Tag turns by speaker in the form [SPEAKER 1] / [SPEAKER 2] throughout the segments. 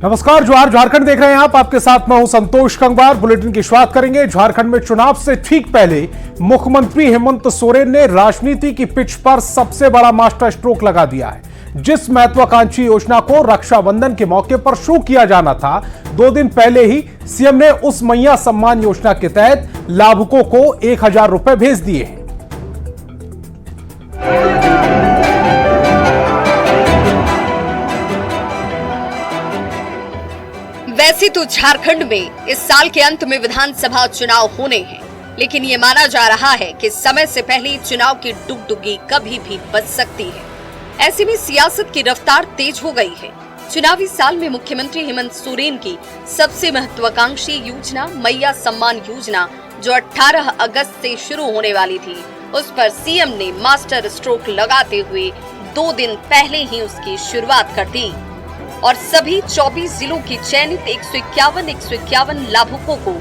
[SPEAKER 1] नमस्कार, जोहार। झारखंड देख रहे हैं आप। आपके साथ मैं हूं संतोष गंगवार। बुलेटिन की शुरुआत करेंगे। झारखंड में चुनाव से ठीक पहले मुख्यमंत्री हेमंत सोरेन ने राजनीति की पिच पर सबसे बड़ा मास्टर स्ट्रोक लगा दिया है। जिस महत्वाकांक्षी योजना को रक्षाबंधन के मौके पर शुरू किया जाना था, 2 दिन पहले ही सीएम ने उस मैया सम्मान योजना के तहत लाभुकों को 1000 रुपए भेज दिए हैं।
[SPEAKER 2] वैसे तो झारखंड में इस साल के अंत में विधानसभा चुनाव होने हैं, लेकिन ये माना जा रहा है कि समय से पहले चुनाव की डुगडुगी कभी भी बच सकती है। ऐसे में सियासत की रफ्तार तेज हो गई है। चुनावी साल में मुख्यमंत्री हेमंत सोरेन की सबसे महत्वाकांक्षी योजना मैया सम्मान योजना, जो 18 अगस्त से शुरू होने वाली थी, उस पर सीएम ने मास्टर स्ट्रोक लगाते हुए 2 दिन पहले ही उसकी शुरुआत कर दी और सभी 24 जिलों की चयनित 151 लाभुकों को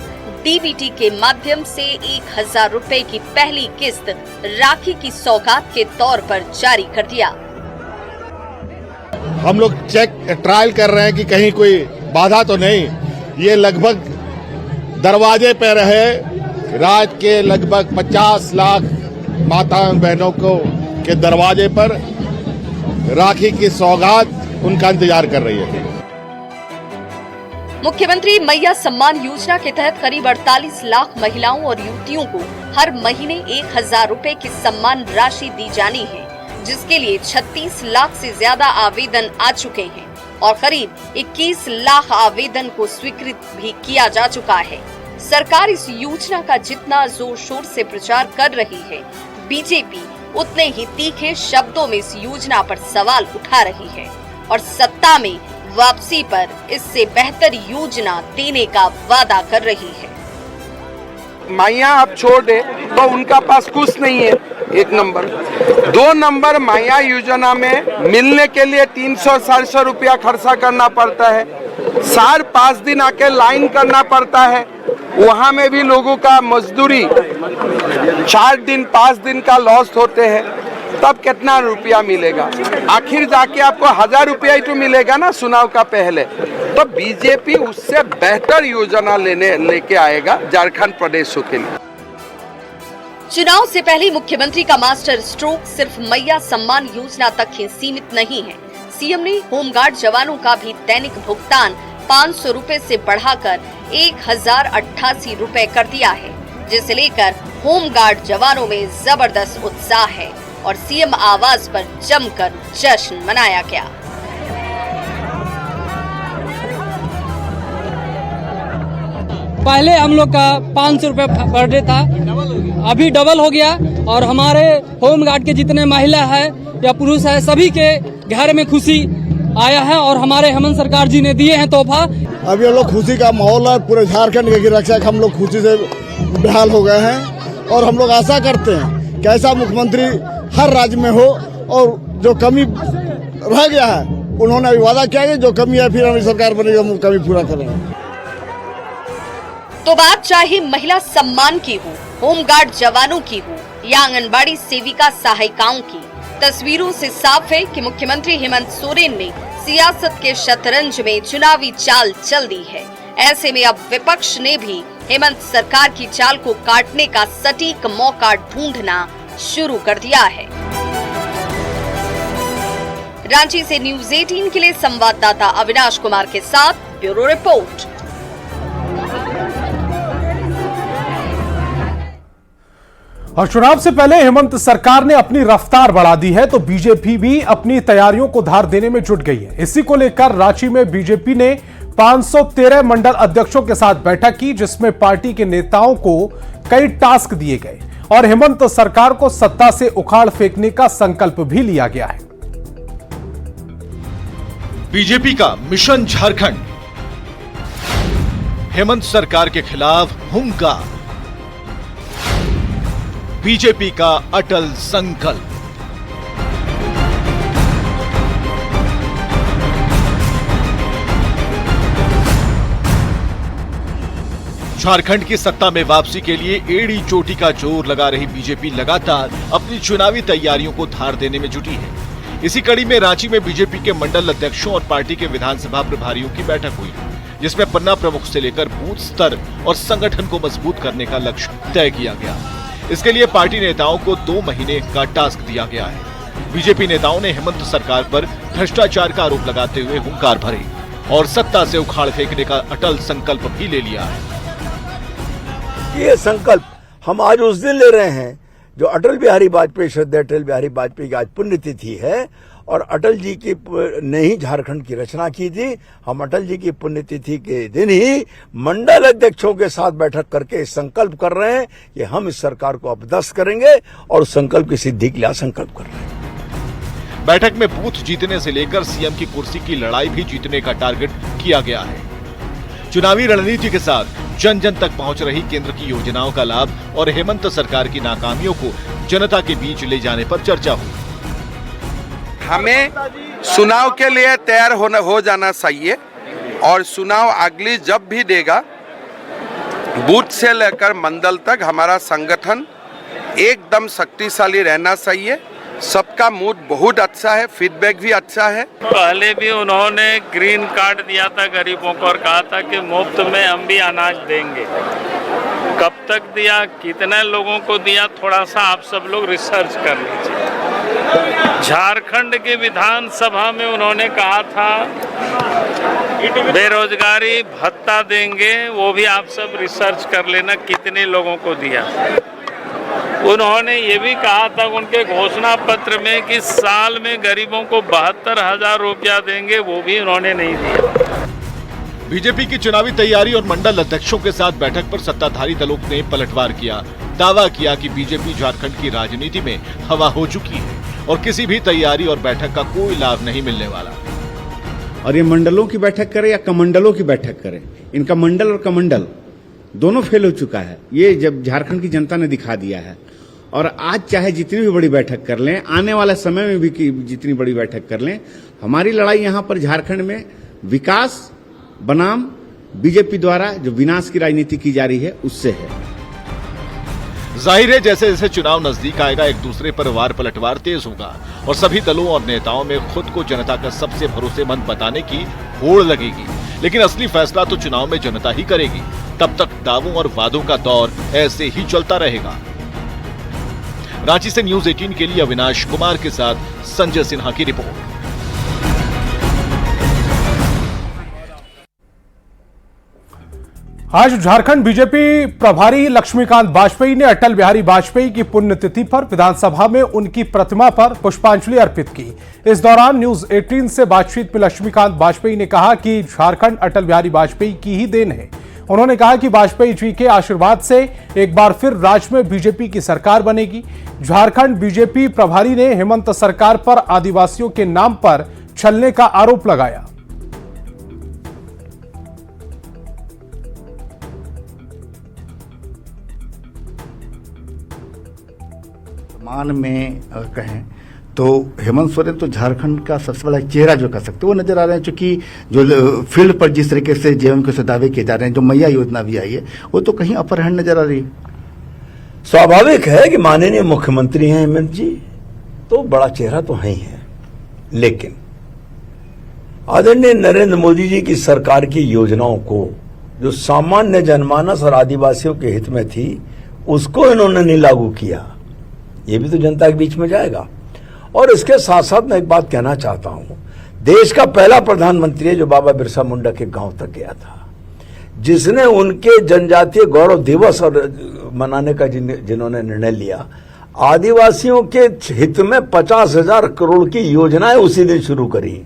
[SPEAKER 2] डीबीटी के माध्यम से 1000 रुपए की पहली किस्त राखी की सौगात के तौर पर जारी कर दिया।
[SPEAKER 3] हम लोग ट्रायल कर रहे हैं कि कहीं कोई बाधा तो नहीं। ये लगभग दरवाजे पे रहे राज्य के लगभग 50 लाख माता बहनों को के दरवाजे पर राखी की सौगात उनका इंतजार कर रही है।
[SPEAKER 2] मुख्यमंत्री मैया सम्मान योजना के तहत करीब 48 लाख महिलाओं और युवतियों को हर महीने 1000 रुपए की सम्मान राशि दी जानी है, जिसके लिए 36 लाख से ज्यादा आवेदन आ चुके हैं और करीब 21 लाख आवेदन को स्वीकृत भी किया जा चुका है। सरकार इस योजना का जितना जोर शोर से प्रचार कर रही है, बीजेपी उतने ही तीखे शब्दों में इस योजना पर सवाल उठा रही है और सत्ता में वापसी पर इससे बेहतर योजना देने का वादा कर रही है।
[SPEAKER 4] माइया आप छोड़ दे तो उनका पास कुछ नहीं है, 1 नंबर। 2 नंबर, माइया योजना में मिलने के लिए 300-400 रुपया खर्चा करना पड़ता है। 4-5 दिन आके लाइन करना पड़ता है। वहाँ में भी लोगों का मजदूरी 4 दिन 5 दिन का लॉस होते हैं, तब कितना रुपया मिलेगा? आखिर जाके आपको 1000 रुपया ही तो मिलेगा ना चुनाव का पहले। तो बीजेपी उससे बेहतर योजना लेके आएगा झारखंड प्रदेशों के लिए।
[SPEAKER 2] चुनाव से पहले मुख्यमंत्री का मास्टर स्ट्रोक सिर्फ मैया सम्मान योजना तक ही सीमित नहीं है। सीएम ने होमगार्ड जवानों का भी दैनिक भुगतान 500 रुपए से बढ़ाकर 1088 रुपए कर दिया है, जिसे लेकर होमगार्ड जवानों में जबरदस्त उत्साह है और सीएम आवास पर जमकर जश्न मनाया गया।
[SPEAKER 5] पहले हम लोग का 500 रुपए पर डे था, अभी डबल हो गया और हमारे होमगार्ड के जितने महिला है या पुरुष है, सभी के घर में खुशी आया है और हमारे हेमंत सरकार जी ने दिए हैं तोहफा।
[SPEAKER 6] अभी हम लोग खुशी का माहौल है पूरे झारखंड की रक्षा, हम लोग खुशी से बेहाल हो गए हैं और हम लोग आशा करते हैं कि ऐसा मुख्यमंत्री हर राज्य में हो और जो कमी रह गया है, उन्होंने अभी वादा किया है जो कमी है फिर हमारी सरकार बनेगी, हम कमी पूरा करेंगे।
[SPEAKER 2] तो बात चाहे महिला सम्मान की हो, होमगार्ड जवानों की हो या आंगनबाड़ी सेविका सहायिकाओं की, तस्वीरों से साफ है कि मुख्यमंत्री हेमंत सोरेन ने सियासत के शतरंज में चुनावी चाल चल दी है। ऐसे में अब विपक्ष ने भी हेमंत सरकार की चाल को काटने का सटीक मौका ढूंढना शुरू कर दिया है। रांची से न्यूज़ 18 के लिए संवाददाता अविनाश कुमार के साथ ब्यूरो रिपोर्ट।
[SPEAKER 1] और चुनाव से पहले हेमंत सरकार ने अपनी रफ्तार बढ़ा दी है, तो बीजेपी भी अपनी तैयारियों को धार देने में जुट गई है। इसी को लेकर रांची में बीजेपी ने 513 मंडल अध्यक्षों के साथ बैठक की, जिसमें पार्टी के नेताओं को कई टास्क दिए गए और हेमंत सरकार को सत्ता से उखाड़ फेंकने का संकल्प भी लिया गया है।
[SPEAKER 7] बीजेपी का मिशन झारखंड, हेमंत सरकार के खिलाफ हुंकार, बीजेपी का अटल संकल्प। झारखंड की सत्ता में वापसी के लिए एड़ी चोटी का जोर लगा रही बीजेपी लगातार अपनी चुनावी तैयारियों को धार देने में जुटी है। इसी कड़ी में रांची में बीजेपी के मंडल अध्यक्षों और पार्टी के विधानसभा प्रभारियों की बैठक हुई, जिसमें पन्ना प्रमुख से लेकर बूथ स्तर और संगठन को मजबूत करने का लक्ष्य तय किया गया। इसके लिए पार्टी नेताओं को 2 महीने का टास्क दिया गया है। बीजेपी नेताओं ने हेमंत सरकार पर भ्रष्टाचार का आरोप लगाते हुए हुंकार भरे और सत्ता से उखाड़ फेंकने का अटल संकल्प भी ले लिया है।
[SPEAKER 8] ये संकल्प हम आज उस दिन ले रहे हैं जो अटल बिहारी वाजपेयी, श्रद्धेय अटल बिहारी वाजपेयी की आज पुण्यतिथि है और अटल जी की ने ही झारखंड की रचना की थी। हम अटल जी की पुण्यतिथि के दिन ही मंडल अध्यक्षों के साथ बैठक करके संकल्प कर रहे हैं कि हम इस सरकार को अपदस्थ करेंगे और संकल्प की सिद्धि के लिए संकल्प कर रहे हैं।
[SPEAKER 7] बैठक में बूथ जीतने से लेकर सीएम की कुर्सी की लड़ाई भी जीतने का टारगेट किया गया है। चुनावी रणनीति के साथ जन जन तक पहुंच रही केंद्र की योजनाओं का लाभ और हेमंत सरकार की नाकामियों को जनता के बीच ले जाने पर चर्चा हुई।
[SPEAKER 4] हमें चुनाव के लिए तैयार हो जाना चाहिए और चुनाव अगली जब भी देगा, बूथ से लेकर मंडल तक हमारा संगठन एकदम शक्तिशाली रहना चाहिए। सबका मूड बहुत अच्छा है, फीडबैक भी अच्छा है।
[SPEAKER 9] पहले भी उन्होंने ग्रीन कार्ड दिया था गरीबों को और कहा था कि मुफ्त में हम भी अनाज देंगे। कब तक दिया, कितने लोगों को दिया, थोड़ा सा आप सब लोग रिसर्च कर लीजिए। झारखंड के विधानसभा में उन्होंने कहा था बेरोजगारी भत्ता देंगे, वो भी आप सब रिसर्च कर लेना कितने लोगों को दिया। उन्होंने ये भी कहा था उनके घोषणा पत्र में कि साल में गरीबों को 72,000 रुपया देंगे, वो भी उन्होंने नहीं दिया।
[SPEAKER 7] बीजेपी की चुनावी तैयारी और मंडल अध्यक्षों के साथ बैठक पर सत्ताधारी दलों ने पलटवार किया। दावा किया कि बीजेपी झारखंड की राजनीति में हवा हो चुकी है और किसी भी तैयारी और बैठक का कोई लाभ नहीं मिलने वाला।
[SPEAKER 10] और ये मंडलों की बैठक करे या कमंडलों की बैठक करे, इनका मंडल और कमंडल दोनों फेल हो चुका है। ये जब झारखंड की जनता ने दिखा दिया है। और आज चाहे जितनी भी बड़ी बैठक कर लें, आने वाले समय में भी जितनी बड़ी बैठक कर लें, हमारी लड़ाई यहाँ पर झारखंड में विकास बनाम बीजेपी द्वारा जो विनाश की राजनीति की जा रही है उससे है।
[SPEAKER 7] जाहिर है जैसे जैसे चुनाव नजदीक आएगा, एक दूसरे पर वार पलटवार तेज होगा और सभी दलों और नेताओं में खुद को जनता का सबसे भरोसेमंद बताने की होड़ लगेगी। लेकिन असली फैसला तो चुनाव में जनता ही करेगी। तब तक दावों और वादों का दौर ऐसे ही चलता रहेगा। रांची से न्यूज़ 18 के लिए अविनाश कुमार के साथ संजय सिन्हा की रिपोर्ट।
[SPEAKER 1] आज झारखंड बीजेपी प्रभारी लक्ष्मीकांत वाजपेयी ने अटल बिहारी वाजपेयी की पुण्यतिथि पर विधानसभा में उनकी प्रतिमा पर पुष्पांजलि अर्पित की। इस दौरान न्यूज़ 18 से बातचीत में लक्ष्मीकांत वाजपेयी ने कहा कि झारखंड अटल बिहारी वाजपेयी की ही देन है। उन्होंने कहा कि वाजपेयी जी के आशीर्वाद से एक बार फिर राज्य में बीजेपी की सरकार बनेगी। झारखंड बीजेपी प्रभारी ने हेमंत सरकार पर आदिवासियों के नाम पर छलने का आरोप लगाया।
[SPEAKER 10] मान में कहें तो हेमंत सोरेन तो झारखंड का सबसे बड़ा चेहरा जो कह सकते वो नजर आ रहे हैं, क्योंकि जो फील्ड पर जिस तरीके से जीवन के दावे किए जा रहे हैं, जो मैया योजना भी आई है वो तो कहीं अपर हैंड नजर आ रही है।
[SPEAKER 8] स्वाभाविक है कि माननीय मुख्यमंत्री हैं हेमंत जी, तो बड़ा चेहरा तो है ही है, लेकिन आदरणीय नरेंद्र मोदी जी की सरकार की योजनाओं को जो सामान्य जनमानस और आदिवासियों के हित में थी उसको इन्होंने नहीं लागू किया। ये भी तो जनता के बीच में जाएगा। और इसके साथ साथ मैं एक बात कहना चाहता हूं, देश का पहला प्रधानमंत्री है जो बाबा बिरसा मुंडा के गांव तक गया था, जिसने उनके जनजातीय गौरव दिवस और मनाने का जिन्होंने निर्णय लिया। आदिवासियों के हित में 50,000 करोड़ की योजनाएं उसी दिन शुरू करी।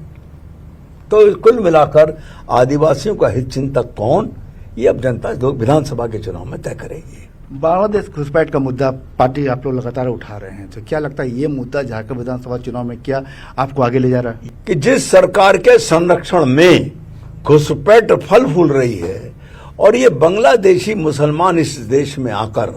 [SPEAKER 8] तो कुल मिलाकर आदिवासियों का हित चिंतक कौन, ये अब जनता विधानसभा के चुनाव में तय करेगी।
[SPEAKER 10] बांग्लादेश घुसपैठ का मुद्दा पार्टी आप लोग लगातार उठा रहे हैं, तो क्या लगता है ये मुद्दा झारखंड विधानसभा चुनाव में क्या आपको आगे ले जा रहा है?
[SPEAKER 8] कि जिस सरकार के संरक्षण में घुसपैठ फल फूल रही है और ये बांग्लादेशी मुसलमान इस देश में आकर,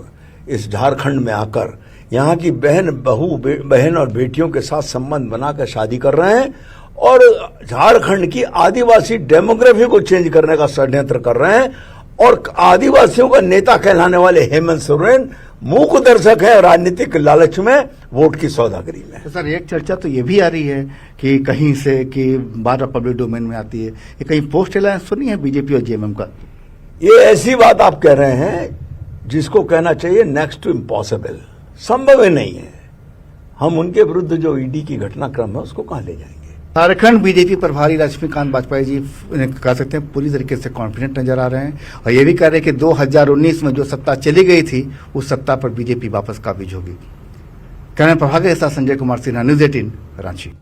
[SPEAKER 8] इस झारखंड में आकर यहाँ की बहन और बेटियों के साथ संबंध बनाकर शादी कर रहे हैं और झारखंड की आदिवासी डेमोग्राफी को चेंज करने का षड्यंत्र कर रहे हैं। और आदिवासियों का नेता कहलाने वाले हेमंत सोरेन मूक दर्शक है राजनीतिक लालच में, वोट की सौदागरी में।
[SPEAKER 11] तो सर एक चर्चा तो ये भी आ रही है कि कहीं से कि बार पब्लिक डोमेन में आती है, ये कहीं पोस्ट अलायंस सुनी है बीजेपी और जेएमएम का?
[SPEAKER 8] ये ऐसी बात आप कह रहे हैं जिसको कहना चाहिए नेक्स्ट टू इम्पॉसिबल, संभव ही नहीं है। हम उनके विरुद्ध जो ईडी की घटनाक्रम है उसको कहां ले जाएंगे।
[SPEAKER 11] झारखंड बीजेपी प्रभारी लक्ष्मीकांत वाजपेयी जी कह सकते हैं पूरी तरीके से कॉन्फिडेंट नजर आ रहे हैं और ये भी कह रहे हैं कि 2019 में जो सत्ता चली गई थी उस सत्ता पर बीजेपी वापस काबिज होगी। कैमरा प्रभाकर के साथ संजय कुमार सिन्हा, न्यूज 18 रांची।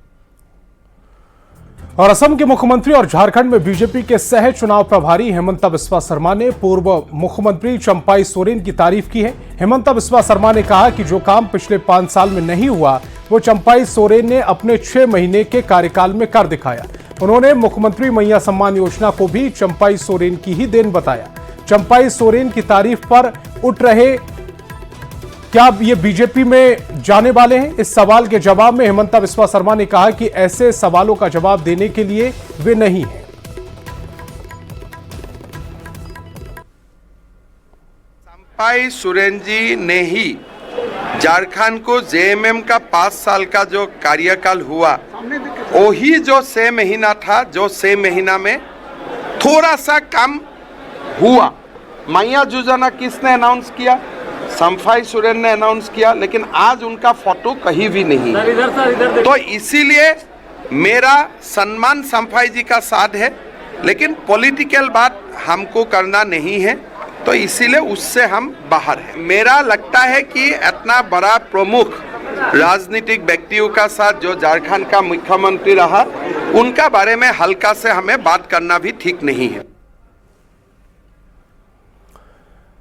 [SPEAKER 1] और असम के मुख्यमंत्री और झारखंड में बीजेपी के सह चुनाव प्रभारी हेमंता बिस्वा शर्मा ने पूर्व मुख्यमंत्री चंपाई सोरेन की तारीफ की है। हेमंता बिस्वा शर्मा ने कहा कि जो काम पिछले 5 साल में नहीं हुआ वो चंपाई सोरेन ने अपने 6 महीने के कार्यकाल में कर दिखाया। उन्होंने मुख्यमंत्री मैया सम्मान योजना को भी चंपाई सोरेन की ही देन बताया। चंपाई सोरेन की तारीफ पर उठ रहे क्या ये बीजेपी में जाने वाले हैं, इस सवाल के जवाब में हेमंता बिस्वा शर्मा ने कहा कि ऐसे सवालों का जवाब देने के लिए वे नहीं हैं।
[SPEAKER 4] चंपाई सोरेन जी ने ही झारखंड को जेएमएम का 5 साल का जो कार्यकाल हुआ वही जो 6 महीना था, जो 6 महीना में थोड़ा सा कम हुआ। मैया योजना किसने अनाउंस किया? चंपाई सोरेन ने अनाउंस किया, लेकिन आज उनका फोटो कहीं भी नहीं। तो इसीलिए मेरा सम्मान चंपाई जी का साथ है, लेकिन पॉलिटिकल बात हमको करना नहीं है, तो इसीलिए उससे हम बाहर हैं। मेरा लगता है कि इतना बड़ा प्रमुख राजनीतिक व्यक्तियों का साथ जो झारखंड का मुख्यमंत्री रहा, उनका बारे में हल्का से हमें बात करना भी ठीक नहीं है।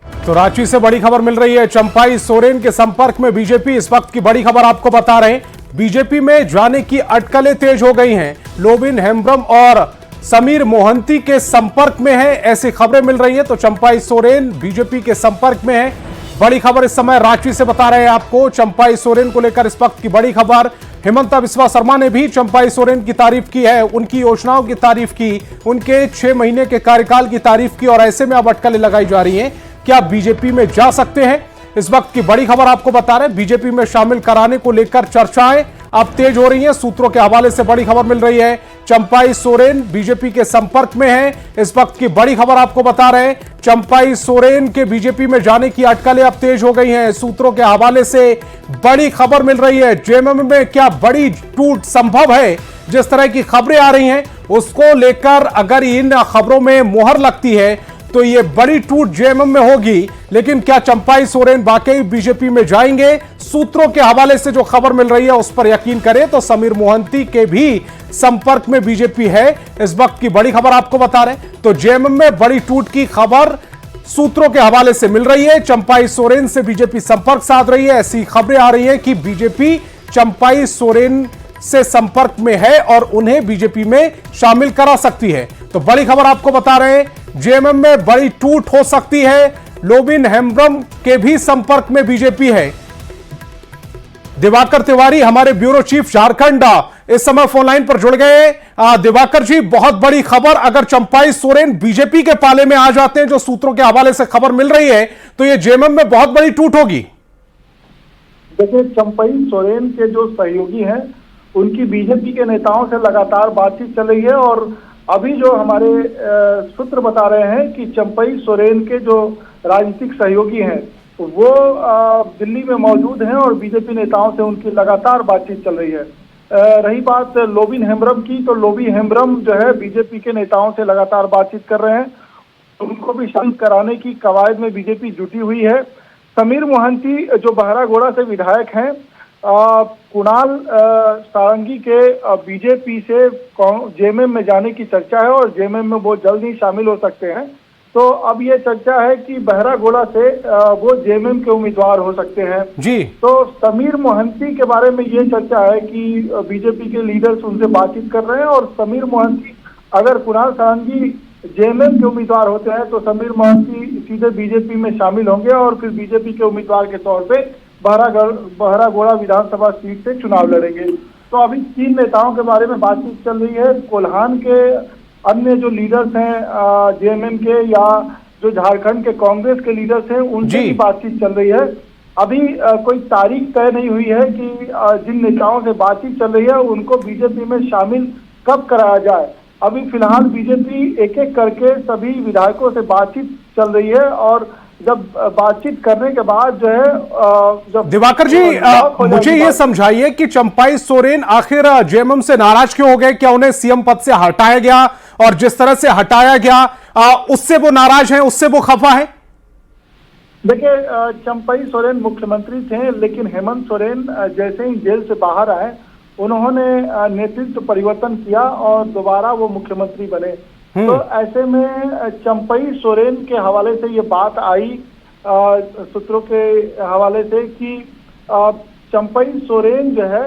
[SPEAKER 1] तो रांची से बड़ी खबर मिल रही है, चंपाई सोरेन के संपर्क में बीजेपी। इस वक्त की बड़ी खबर आपको बता रहे हैं, बीजेपी में जाने की अटकलें तेज हो गई हैं। लोबिन हेम्ब्रम और समीर मोहंती के संपर्क में है, ऐसी खबरें मिल रही हैं। तो चंपाई सोरेन बीजेपी के संपर्क में है। बड़ी खबर इस समय रांची से बता रहे हैं आपको। चंपाई सोरेन को लेकर इस वक्त की बड़ी खबर, हेमंता बिस्वा शर्मा ने भी चंपाई सोरेन की तारीफ की है, उनकी योजनाओं की तारीफ की, उनके 6 महीने के कार्यकाल की तारीफ की। और ऐसे में अब अटकलें लगाई जा रही हैं, क्या बीजेपी में जा सकते हैं। इस वक्त की बड़ी खबर आपको बता रहे हैं, बीजेपी में शामिल कराने को लेकर चर्चाएं अब तेज हो रही हैं। सूत्रों के हवाले से बड़ी खबर मिल रही है, चंपाई सोरेन बीजेपी के संपर्क में है। इस वक्त की बड़ी खबर आपको बता रहे हैं, चंपाई सोरेन के बीजेपी में जाने की अटकलें अब तेज हो गई हैं। सूत्रों के हवाले से बड़ी खबर मिल रही है, जेएमएम में क्या बड़ी टूट संभव है। जिस तरह की खबरें आ रही हैं उसको लेकर अगर इन खबरों में मोहर लगती है तो ये बड़ी टूट जेएमएम में होगी। लेकिन क्या चंपाई सोरेन वाकई बीजेपी में जाएंगे? सूत्रों के हवाले से जो खबर मिल रही है उस पर यकीन करें तो समीर मोहंती के भी संपर्क में बीजेपी है। इस वक्त की बड़ी खबर आपको बता रहे हैं, तो जेएमएम में बड़ी टूट की खबर सूत्रों के हवाले से मिल रही है। चंपाई सोरेन से बीजेपी संपर्क साध रही है, ऐसी खबरें आ रही हैं कि बीजेपी चंपाई सोरेन से संपर्क में है और उन्हें बीजेपी में शामिल करा सकती है। तो बड़ी खबर आपको बता रहे हैं, जेएमएम में बड़ी टूट हो सकती है। लोबिन हेम्ब्रम के भी संपर्क में बीजेपी है। दिवाकर तिवारी हमारे ब्यूरो चीफ झारखंड इस समय फोन लाइन पर जुड़ गए। दिवाकर जी, बहुत बड़ी खबर, अगर चंपाई सोरेन बीजेपी के पाले में आ जाते हैं, जो सूत्रों के हवाले से खबर मिल रही है, तो ये जेएमएम में बहुत बड़ी टूट होगी।
[SPEAKER 12] देखिए, चंपाई सोरेन के जो सहयोगी हैं उनकी बीजेपी के नेताओं से लगातार बातचीत चल रही है और अभी जो हमारे सूत्र बता रहे हैं कि चंपाई सोरेन के जो राजनीतिक सहयोगी हैं वो दिल्ली में मौजूद हैं और बीजेपी नेताओं से उनकी लगातार बातचीत चल रही है। रही बात लोबिन हेम्ब्रम की, तो लोबिन हेम्ब्रम जो है बीजेपी के नेताओं से लगातार बातचीत कर रहे हैं, उनको भी शामिल कराने की कवायद में बीजेपी जुटी हुई है। समीर मोहंती जो बहरागोड़ा से विधायक हैं, कुणाल सारंगी के बीजेपी से जेएमएम में जाने की चर्चा है और जेएमएम में वो जल्द ही शामिल हो सकते हैं। तो अब ये चर्चा है कि बहरागोड़ा से वो जेएमएम के उम्मीदवार हो सकते हैं
[SPEAKER 1] जी।
[SPEAKER 12] तो समीर मोहंती के बारे में ये चर्चा है कि बीजेपी के लीडर्स उनसे बातचीत कर रहे हैं और समीर मोहंती, अगर कुणाल सारंगी जेएमएम के उम्मीदवार होते हैं तो समीर मोहंती सीधे बीजेपी में शामिल होंगे और फिर बीजेपी के उम्मीदवार के तौर पे बहरागोड़ा विधानसभा सीट से चुनाव लड़ेंगे। तो अभी 3 नेताओं के बारे में बातचीत चल रही है। कोल्हान के अन्य जो लीडर्स हैं जेएमएम के या जो झारखंड के कांग्रेस के लीडर्स हैं उनसे भी बातचीत चल रही है। अभी कोई तारीख तय नहीं हुई है कि जिन नेताओं से बातचीत चल रही है उनको बीजेपी में शामिल कब कराया जाए। अभी फिलहाल बीजेपी एक एक करके सभी विधायकों से बातचीत चल रही है और जब बातचीत करने के बाद जो है जब
[SPEAKER 1] दिवाकर जी मुझे ये समझाइए कि चंपाई सोरेन आखिर जेएमएम से नाराज क्यों हो गए? क्या उन्हें सीएम पद से हटाया गया और जिस तरह से हटाया गया उससे वो नाराज हैं, उससे वो खफा है?
[SPEAKER 12] देखिए, चंपाई सोरेन मुख्यमंत्री थे, लेकिन हेमंत सोरेन जैसे ही जेल से बाहर आए उन्होंने नेतृत्व परिवर्तन किया और दोबारा वो मुख्यमंत्री बने। तो ऐसे में चंपाई सोरेन के हवाले से ये बात आई सूत्रों के हवाले से कि चंपाई सोरेन जो है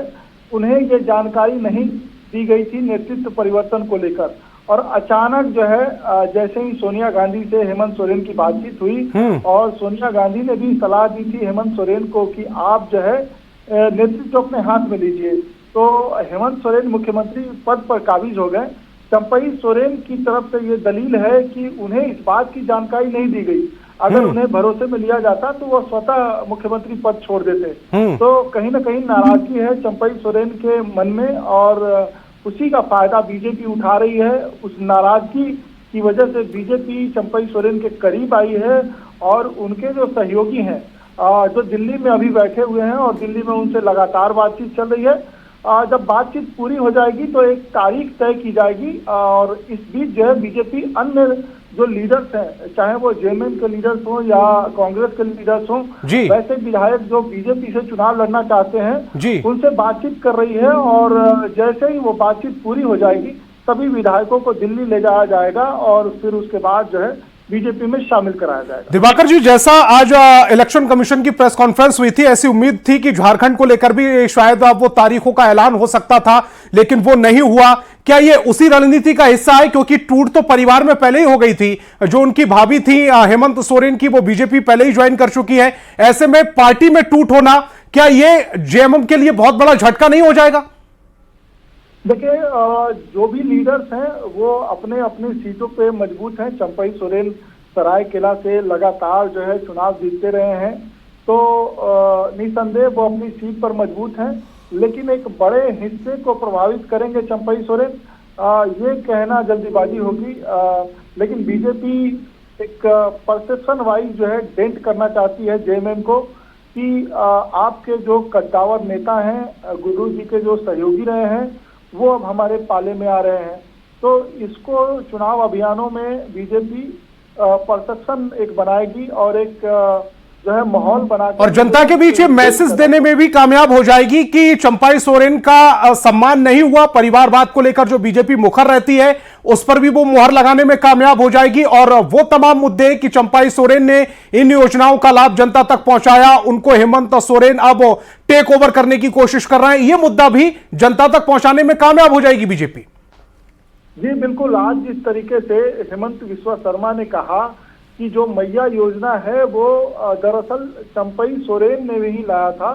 [SPEAKER 12] उन्हें ये जानकारी नहीं दी गई थी नेतृत्व परिवर्तन को लेकर, और अचानक जो है जैसे ही सोनिया गांधी से हेमंत सोरेन की बातचीत हुई और सोनिया गांधी ने भी सलाह दी थी हेमंत सोरेन को कि आप जो है नेतृत्व अपने हाथ में लीजिए, तो हेमंत सोरेन मुख्यमंत्री पद पर काबिज हो गए। चंपाई सोरेन की तरफ से ये दलील है कि उन्हें इस बात की जानकारी नहीं दी गई, अगर उन्हें भरोसे में लिया जाता तो वो स्वतः मुख्यमंत्री पद छोड़ देते। तो कहीं ना कहीं नाराजगी है चंपाई सोरेन के मन में और उसी का फायदा बीजेपी उठा रही है। उस नाराजगी की वजह से बीजेपी चंपाई सोरेन के करीब आई है और उनके जो सहयोगी हैं जो दिल्ली में अभी बैठे हुए हैं और दिल्ली में उनसे लगातार बातचीत चल रही है। जब बातचीत पूरी हो जाएगी तो एक तारीख तय की जाएगी और इस बीच जो है बीजेपी अन्य जो लीडर्स हैं, चाहे वो जेएमएम के लीडर्स हों या कांग्रेस के लीडर्स हों, वैसे विधायक जो बीजेपी से चुनाव लड़ना चाहते हैं उनसे बातचीत कर रही है और जैसे ही वो बातचीत पूरी हो जाएगी सभी विधायकों को दिल्ली ले जाया जाएगा और फिर उसके बाद जो है बीजेपी में शामिल कराया जाएगा।
[SPEAKER 1] दिवाकर जी, जैसा आज इलेक्शन कमीशन की प्रेस कॉन्फ्रेंस हुई थी, ऐसी उम्मीद थी कि झारखंड को लेकर भी शायद वो तारीखों का ऐलान हो सकता था, लेकिन वो नहीं हुआ। क्या ये उसी रणनीति का हिस्सा है? क्योंकि टूट तो परिवार में पहले ही हो गई थी, जो उनकी भाभी थी हेमंत सोरेन की वो बीजेपी पहले ही ज्वाइन कर चुकी है। ऐसे में पार्टी में टूट होना, क्या ये जेएमएम के लिए बहुत बड़ा झटका नहीं हो जाएगा?
[SPEAKER 12] देखिए, जो भी लीडर्स हैं वो अपने अपनी सीटों पे मजबूत हैं। चंपाई सोरेन सरायकेला से लगातार जो है चुनाव जीतते रहे हैं, तो निसंदेह वो अपनी सीट पर मजबूत हैं, लेकिन एक बड़े हिस्से को प्रभावित करेंगे चंपाई सोरेन, ये कहना जल्दीबाजी होगी। लेकिन बीजेपी एक परसेप्शन वाइज जो है डेंट करना चाहती है जेएमएम को कि आपके जो कद्दावर नेता हैं, गुरु जी के जो सहयोगी रहे हैं, वो अब हमारे पाले में आ रहे हैं। तो इसको चुनाव अभियानों में बीजेपी परसेप्शन एक बनाएगी और एक जो है माहौल बना
[SPEAKER 1] और जनता के बीच ये मैसेज देने में भी कामयाब हो जाएगी कि चंपाई सोरेन का सम्मान नहीं हुआ। परिवारवाद को लेकर जो बीजेपी मुखर रहती है उस पर भी वो मुहर लगाने में कामयाब हो जाएगी और वो तमाम मुद्दे कि चंपाई सोरेन ने इन योजनाओं का लाभ जनता तक पहुंचाया, उनको हेमंत सोरेन अब टेक ओवर करने की कोशिश कर रहे हैं, ये मुद्दा भी जनता तक पहुंचाने में कामयाब हो जाएगी बीजेपी।
[SPEAKER 12] जी बिल्कुल, आज जिस तरीके से हेमंत विश्वा शर्मा ने कहा कि जो मैया योजना है वो दरअसल चंपाई सोरेन ने भी लाया था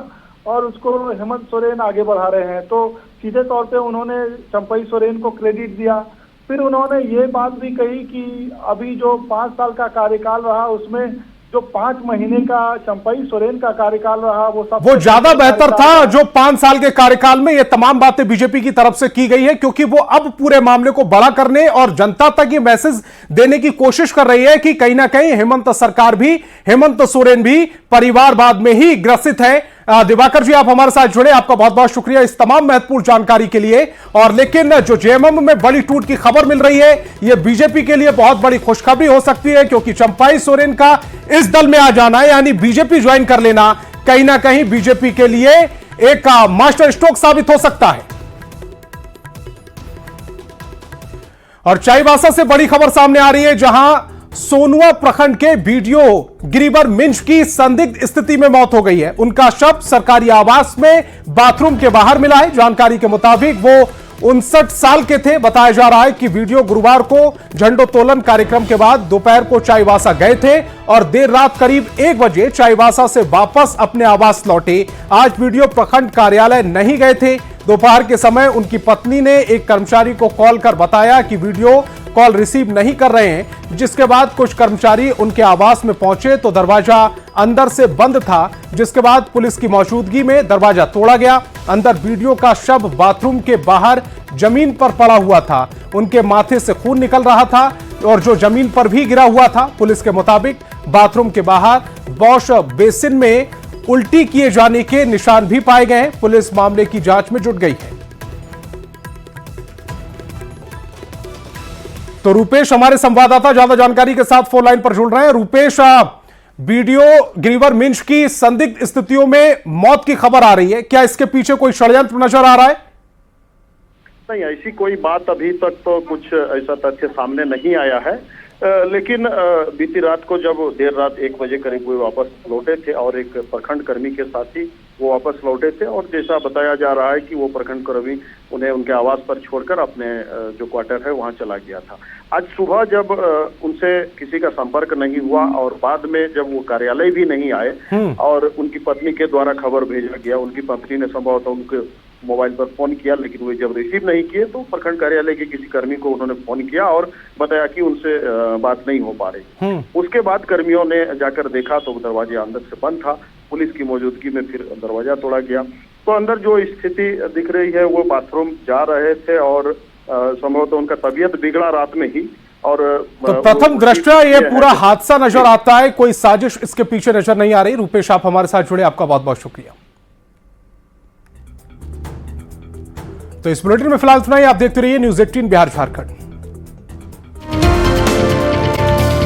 [SPEAKER 12] और उसको हेमंत सोरेन आगे बढ़ा रहे हैं, तो सीधे तौर पे उन्होंने चंपाई सोरेन को क्रेडिट दिया। फिर उन्होंने ये बात भी कही कि अभी जो 5 साल का कार्यकाल रहा उसमें जो 5 महीने का चंपाई सोरेन का कार्यकाल रहा वो
[SPEAKER 1] ज्यादा बेहतर था। जो 5 साल के कार्यकाल में ये तमाम बातें बीजेपी की तरफ से की गई है, क्योंकि वो अब पूरे मामले को बड़ा करने और जनता तक ये मैसेज देने की कोशिश कर रही है कि कहीं ना कहीं हेमंत सरकार भी, हेमंत सोरेन भी परिवारवाद में ही ग्रसित है। दिवाकर जी, आप हमारे साथ जुड़े, आपका बहुत बहुत शुक्रिया इस तमाम महत्वपूर्ण जानकारी के लिए। और लेकिन जो जेएमएम में बड़ी टूट की खबर मिल रही है, यह बीजेपी के लिए बहुत बड़ी खुशखबरी हो सकती है, क्योंकि चंपाई सोरेन का इस दल में आ जाना यानी बीजेपी ज्वाइन कर लेना कहीं ना कहीं बीजेपी के लिए एक मास्टर स्ट्रोक साबित हो सकता है। और चाईबासा से बड़ी खबर सामने आ रही है, जहां सोनुआ प्रखंड के बीडीओ गिरिवर मिंज की संदिग्ध स्थिति में मौत हो गई है। उनका शव सरकारी आवास में बाथरूम के बाहर मिला है। जानकारी के मुताबिक वो 59 साल के थे। बताया जा रहा है कि वीडियो गुरुवार को झंडोत्तोलन कार्यक्रम के बाद दोपहर को चाईबासा गए थे और देर रात करीब 1 बजे चाईबासा से वापस अपने आवास लौटे। आज वीडियो प्रखंड कार्यालय नहीं गए थे। दोपहर के समय उनकी पत्नी ने एक कर्मचारी को कॉल कर बताया कि वीडियो कॉल रिसीव नहीं कर रहे हैं, जिसके बाद कुछ कर्मचारी उनके आवास में पहुंचे तो दरवाजा अंदर से बंद था, जिसके बाद पुलिस की मौजूदगी में दरवाजा तोड़ा गया। अंदर वीडियो का शव बाथरूम के बाहर जमीन पर पड़ा हुआ था, उनके माथे से खून निकल रहा था और जो जमीन पर भी गिरा हुआ था। पुलिस के मुताबिक बाथरूम के बाहर वॉश बेसिन में उल्टी किए जाने के निशान भी पाए गए हैं। पुलिस मामले की जांच में जुट गई है। तो रूपेश हमारे संवाददाता ज्यादा जानकारी के साथ फोन लाइन पर जुड़ रहे हैं। रूपेश, वीडियो गिरिवर मिंज की संदिग्ध स्थितियों में मौत की खबर आ रही है, क्या इसके पीछे कोई षड्यंत्र नजर आ रहा है?
[SPEAKER 12] नहीं, ऐसी कोई बात अभी तक तो कुछ ऐसा तथ्य सामने नहीं आया है, लेकिन बीती रात को जब देर रात 1 बजे करीब वो वापस लौटे थे और एक प्रखंड कर्मी के साथ ही वो वापस लौटे थे और जैसा बताया जा रहा है कि वो प्रखंड कर्मी उन्हें उनके आवास पर छोड़कर अपने जो क्वार्टर है वहां चला गया था। आज सुबह जब उनसे किसी का संपर्क नहीं हुआ और बाद में जब वो कार्यालय भी नहीं आए और उनकी पत्नी के द्वारा खबर भेजा गया, उनकी पत्नी ने संभवतः उनके मोबाइल पर फोन किया, लेकिन वे जब रिसीव नहीं किए तो प्रखंड कार्यालय के किसी कर्मी को उन्होंने फोन किया और बताया कि उनसे बात नहीं हो पा रही। उसके बाद कर्मियों ने जाकर देखा तो दरवाजा अंदर से बंद था। पुलिस की मौजूदगी में फिर दरवाजा तोड़ा गया। तो अंदर जो स्थिति दिख रही है वो बाथरूम जा रहे थे और संभवतः उनका तबीयत बिगड़ा रात में ही। और
[SPEAKER 1] तो प्रथम दृष्टया ये पूरा हादसा नजर आता है, कोई साजिश इसके पीछे नजर नहीं आ रही। रूपेश, आप हमारे साथ जुड़े, आपका बहुत बहुत शुक्रिया। तो इस बुलेटिन में फिलहाल इतना ही। आप देखते रहिए न्यूज़ 18 बिहार झारखंड।